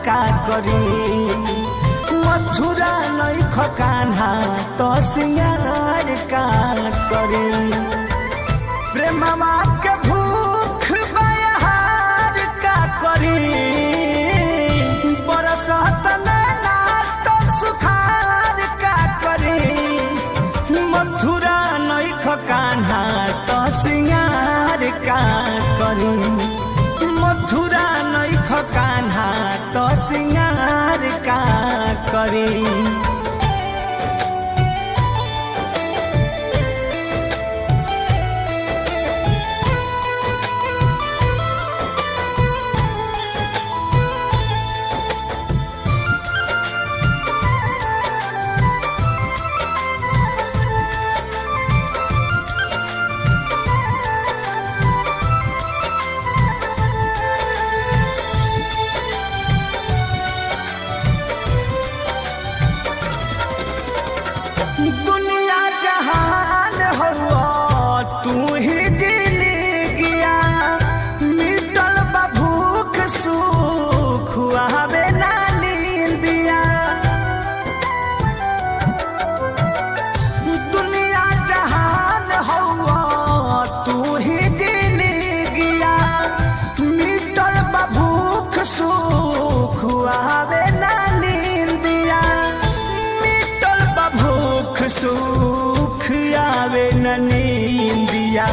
का करी मथुरा नइख कान्हा तो सिंगार का करी प्रेमवा के भूख बहार का करी बरसत नैना तो सुखार का करी मथुरा नइख कान्हा तो सिंगार का करी मथुरा नइख कान्हा तो सिंगार का करी दुनिया जहान हुआ तू ही जिंदगिया मिटल बा भूख सुख आवे ना नींदिया दुनिया जहान हुआ तू ही जिंदगिया मिटल बा भूख सुख आवे ना नींदिया मिटल बा भूख सुख आवे न नींदिया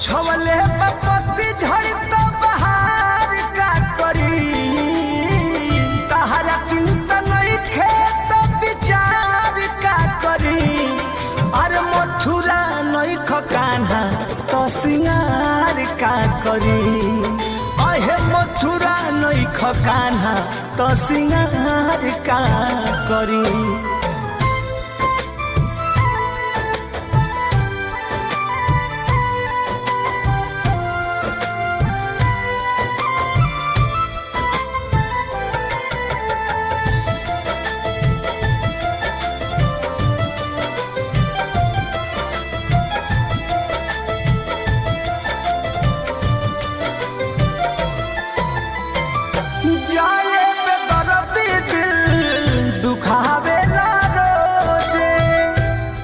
छवले पत्ती झड़ी तो बहार का करी तहरा चिंता नहीं खेत विचार का करी अरे मथुरा नइख कान्हा तो सिंगार का करी अहे मथुरा नइख कान्हा तो सिंगार का करी जाए पे दर्दी दिल दुखावे ला रोजे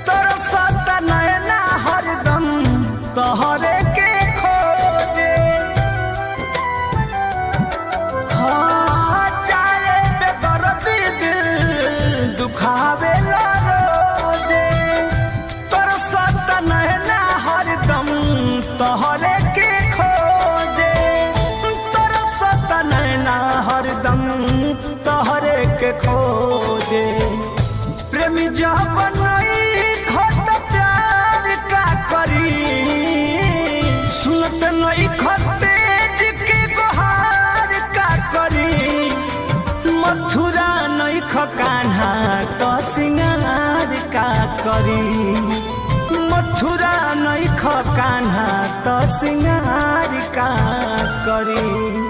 तरसत नैना हरदम तोहरे के खोजे हाँ जाए पे दर्दी दिल दुखावे ला रोजे तरसत नैना हरदम तोहरे के खोजे तरसत नैना हरदम तोहरे के खोजे प्रेमी जब नइख त प्यार का करी सुनत नइख तेज के गुहार का करी मथुरा नइख कान्हा तो सिंगार का करी मथुरा नइख कान्हा तो सिंगार का करी।